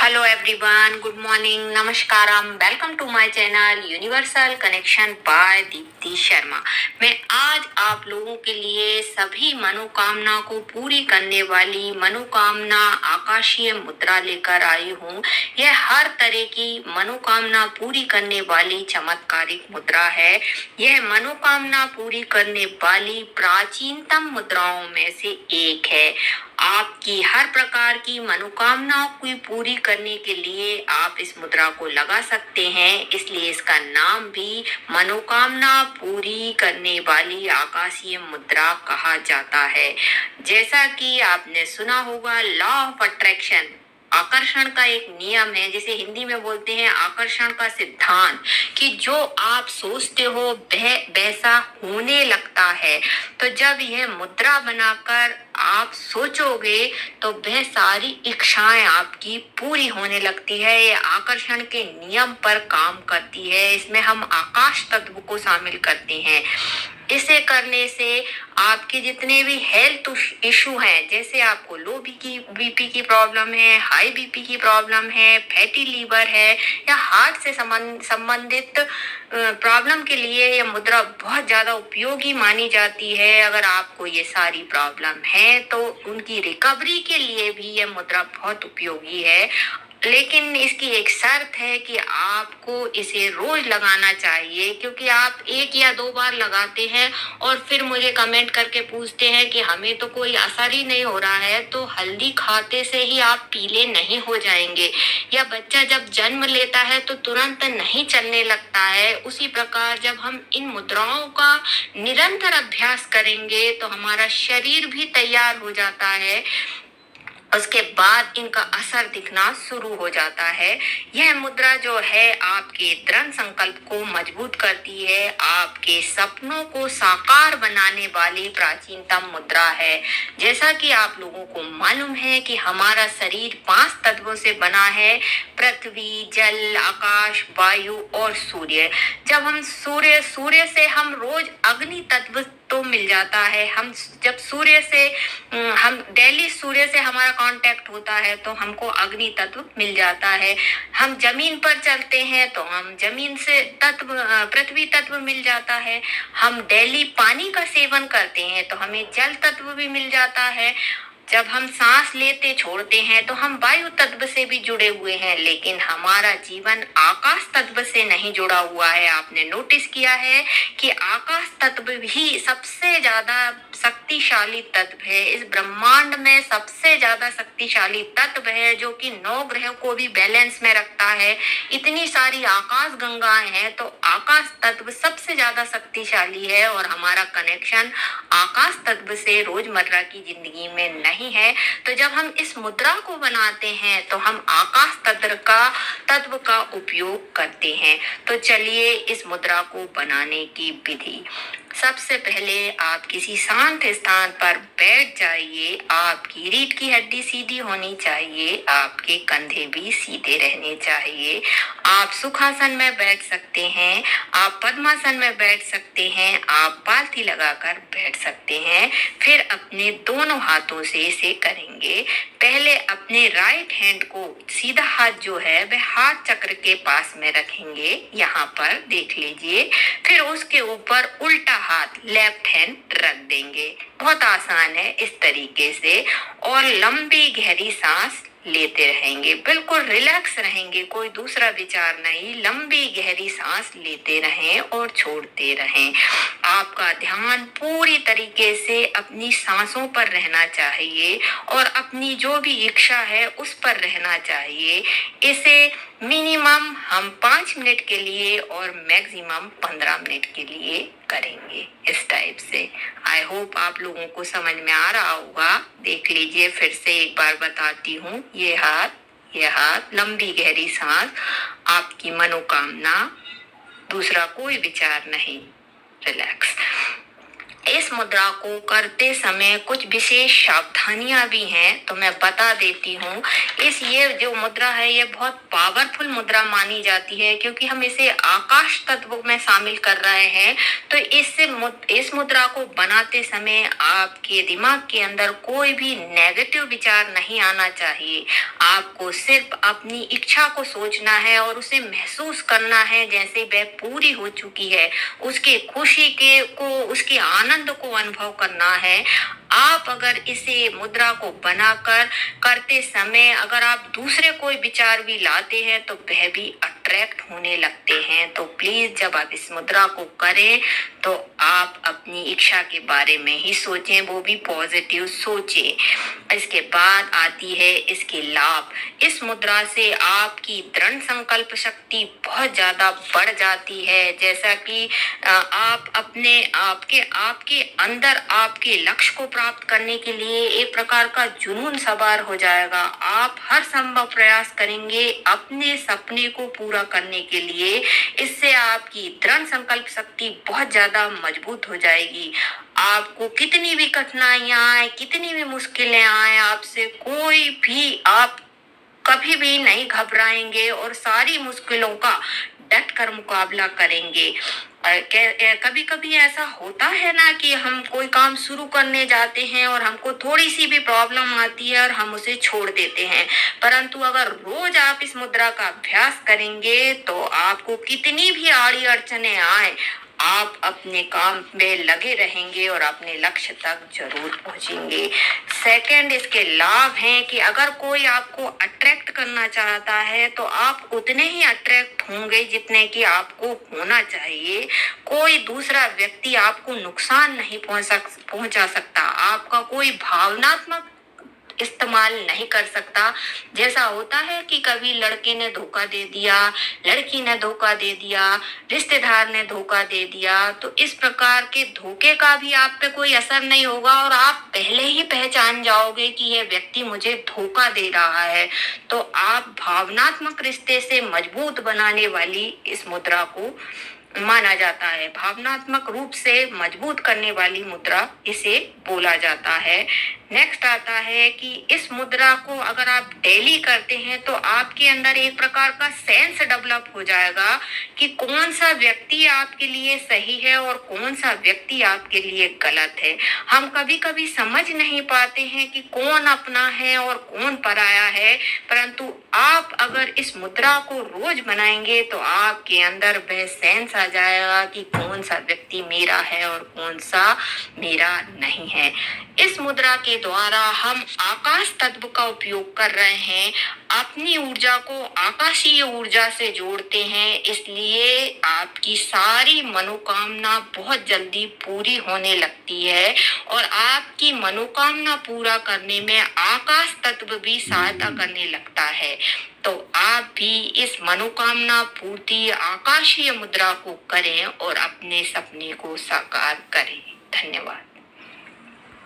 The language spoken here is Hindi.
हेलो एवरीवन, गुड मॉर्निंग, नमस्कारम, welcome to my channel universal connection by Deepti Sharma. मैं आज आप लोगों के लिए सभी मनोकामना को पूरी करने वाली मनोकामना आकाशीय मुद्रा लेकर आई हूँ। यह हर तरह की मनोकामना पूरी करने वाली चमत्कारिक मुद्रा है। यह मनोकामना पूरी करने वाली प्राचीनतम मुद्राओं में से एक है। आपकी हर प्रकार की मनोकामनाओं को पूरी करने के लिए आप इस मुद्रा को लगा सकते हैं, इसलिए इसका नाम भी मनोकामना पूरी करने वाली आकाशीय मुद्रा कहा जाता है। जैसा कि आपने सुना होगा, लॉ ऑफ अट्रैक्शन, आकर्षण का एक नियम है, जिसे हिंदी में बोलते हैं आकर्षण का सिद्धांत, कि जो आप सोचते हो वह वैसा होने लगता है। तो जब यह मुद्रा बनाकर आप सोचोगे तो वह सारी इच्छाएं आपकी पूरी होने लगती है। ये आकर्षण के नियम पर काम करती है। इसमें हम आकाश तत्व को शामिल करते हैं। इसे करने से आपके जितने भी हेल्थ इशू हैं, जैसे आपको लो बीपी की प्रॉब्लम है, हाई बीपी की प्रॉब्लम है, फैटी लीवर है या हार्ट से संबंधित प्रॉब्लम के लिए यह मुद्रा बहुत ज्यादा उपयोगी मानी जाती है। अगर आपको ये सारी प्रॉब्लम है तो उनकी रिकवरी के लिए भी यह मुद्रा बहुत उपयोगी है। लेकिन इसकी एक शर्त है कि आपको इसे रोज लगाना चाहिए, क्योंकि आप एक या दो बार लगाते हैं और फिर मुझे कमेंट करके पूछते हैं कि हमें तो कोई असर ही नहीं हो रहा है। तो हल्दी खाते से ही आप पीले नहीं हो जाएंगे, या बच्चा जब जन्म लेता है तो तुरंत नहीं चलने लगता है। उसी प्रकार जब हम इन मुद्राओं का निरंतर अभ्यास करेंगे तो हमारा शरीर भी तैयार हो जाता है, उसके बाद इनका असर दिखना शुरू हो जाता है। यह मुद्रा जो है आपके दृढ़ संकल्प को मजबूत करती है, आपके सपनों को साकार बनाने वाली प्राचीनतम मुद्रा है। जैसा कि आप लोगों को मालूम है कि हमारा शरीर 5 तत्वों से बना है: पृथ्वी, जल, आकाश, वायु और सूर्य। जब हम सूर्य से हम रोज अग्नि तत्व तो मिल जाता है। हम जब सूर्य से हम डेली सूर्य से हमारा कांटेक्ट होता है तो हमको अग्नि तत्व मिल जाता है। हम जमीन पर चलते हैं तो हम जमीन से पृथ्वी तत्व मिल जाता है। हम डेली पानी का सेवन करते हैं तो हमें जल तत्व भी मिल जाता है। जब हम सांस लेते छोड़ते हैं तो हम वायु तत्व से भी जुड़े हुए हैं, लेकिन हमारा जीवन आकाश तत्व से नहीं जुड़ा हुआ है। आपने नोटिस किया है कि आकाश तत्व भी सबसे ज्यादा शक्तिशाली तत्व है। इस ब्रह्मांड में सबसे ज्यादा शक्तिशाली तत्व है, जो कि 9 ग्रह को भी बैलेंस में रखता है। इतनी सारी आकाश गंगाएं हैं तो आकाश तत्व सबसे ज्यादा शक्तिशाली है, और हमारा कनेक्शन आकाश तत्व से रोजमर्रा की जिंदगी में नहीं है। तो जब हम इस मुद्रा को बनाते हैं तो हम आकाश तत्व का उपयोग करते हैं। तो चलिए इस मुद्रा को बनाने की विधि। सबसे पहले आप किसी शांत स्थान पर बैठ जाइए। आपकी रीढ़ की हड्डी सीधी होनी चाहिए, आपके कंधे भी सीधे रहने चाहिए। आप सुखासन में बैठ सकते हैं, आप पद्मासन में बैठ सकते हैं, आप पालथी लगाकर बैठ सकते हैं। फिर अपने दोनों हाथों से इसे करेंगे। पहले अपने राइट हैंड को, सीधा हाथ जो है वह हाथ चक्र के पास में रखेंगे, यहाँ पर देख लीजिए। फिर उसके ऊपर उल्टा हाथ लेफ्ट हैंड रख देंगे। बहुत आसान है इस तरीके से। और लंबी गहरी सांस लेते रहेंगे, बिल्कुल रिलैक्स रहेंगे, कोई दूसरा विचार नहीं। लंबी गहरी सांस लेते रहें और छोड़ते रहें। आपका ध्यान पूरी तरीके से अपनी सांसों पर रहना चाहिए और अपनी जो भी इच्छा है उस पर रहना चाहिए। इसे मिनिमम हम 5 मिनट के लिए और मैक्सिमम 15 मिनट के लिए करेंगे इस टाइप से। आई होप आप लोगों को समझ में आ रहा होगा। देख लीजिए, फिर से एक बार बताती हूँ। ये हाथ, लंबी गहरी सांस, आपकी मनोकामना, दूसरा कोई विचार नहीं, रिलैक्स। इस मुद्रा को करते समय कुछ विशेष सावधानियां भी हैं, तो मैं बता देती हूँ। ये जो मुद्रा है ये बहुत पावरफुल मुद्रा मानी जाती है, क्योंकि हम इसे आकाश तत्व में शामिल कर रहे हैं। तो इस मुद्रा को बनाते समय आपके दिमाग के अंदर कोई भी नेगेटिव विचार नहीं आना चाहिए। आपको सिर्फ अपनी इच्छा को सोचना है और उसे महसूस करना है जैसे वह पूरी हो चुकी है। उसके खुशी के को उसके आनंद को अनुभव करना है। आप अगर इसे मुद्रा को बनाकर करते समय अगर आप दूसरे कोई विचार भी लाते हैं तो वह भी अट्रैक्ट होने लगते हैं। तो प्लीज जब आप इस मुद्रा को करें तो आप अपनी इच्छा के बारे में ही सोचें, वो भी पॉजिटिव सोचें। इसके बाद आती है इसके लाभ। इस मुद्रा से आपकी दृढ़ संकल्प शक्ति बहुत ज्यादा बढ़ जाती है। जैसा कि आप अपने आपके आपके अंदर आपके लक्ष्य को प्राप्त करने के लिए एक प्रकार का जुनून सवार हो जाएगा। आप हर संभव प्रयास करेंगे अपने सपने को पूरा करने के लिए। इससे आपकी दृढ़ संकल्प शक्ति बहुत ज्यादा मजबूत हो जाएगी। आपको कितनी भी कठिनाइयां आए, कितनी भी मुश्किलें आए, आपसे कोई भी आप कभी भी नहीं घबराएंगे और सारी मुश्किलों का डट कर मुकाबला करेंगे। कभी कभी ऐसा होता है ना कि हम कोई काम शुरू करने जाते हैं और हमको थोड़ी सी भी प्रॉब्लम आती है और हम उसे छोड़ देते हैं, परंतु अगर रोज आप इस मुद्रा का अभ्यास करेंगे तो आपको कितनी भी आड़ी अड़चने आए, आप अपने काम में लगे रहेंगे और अपने लक्ष्य तक जरूर पहुंचेंगे। सेकंड, इसके लाभ हैं कि अगर कोई आपको अट्रैक्ट करना चाहता है तो आप उतने ही अट्रैक्ट होंगे जितने कि आपको होना चाहिए। कोई दूसरा व्यक्ति आपको नुकसान नहीं पहुंचा सकता। आपका कोई भावनात्मक इस्तेमाल नहीं कर सकता। जैसा होता है कि कभी लड़के ने धोखा दे दिया, लड़की ने धोखा दे दिया, रिश्तेदार ने धोखा दे दिया, तो इस प्रकार के धोखे का भी आप पे कोई असर नहीं होगा और आप पहले ही पहचान जाओगे कि यह व्यक्ति मुझे धोखा दे रहा है। तो आप भावनात्मक रिश्ते से मजबूत बनाने वाली इस मुद्रा को माना जाता है। भावनात्मक रूप से मजबूत करने वाली मुद्रा इसे बोला जाता है। नेक्स्ट आता है कि इस मुद्रा को अगर आप डेली करते हैं तो आपके अंदर एक प्रकार का सेंस डेवलप हो जाएगा कि कौन सा व्यक्ति आपके लिए सही है और कौन सा व्यक्ति आपके लिए गलत है। हम कभी कभी समझ नहीं पाते हैं कि कौन अपना है और कौन पराया है, परंतु आप अगर इस मुद्रा को रोज बनाएंगे तो आपके अंदर वह सेंस आ जाएगा कि कौन सा व्यक्ति मेरा है और कौन सा मेरा नहीं है। इस मुद्रा के द्वारा हम आकाश तत्व का उपयोग कर रहे हैं, अपनी ऊर्जा को आकाशीय ऊर्जा से जोड़ते हैं, इसलिए आपकी सारी मनोकामना बहुत जल्दी पूरी होने लगती है और आपकी मनोकामना पूरा करने में आकाश तत्व भी सहायता करने लगता है। तो आप भी इस मनोकामना पूर्ति आकाशीय मुद्रा को करें और अपने सपने को साकार करें। धन्यवाद।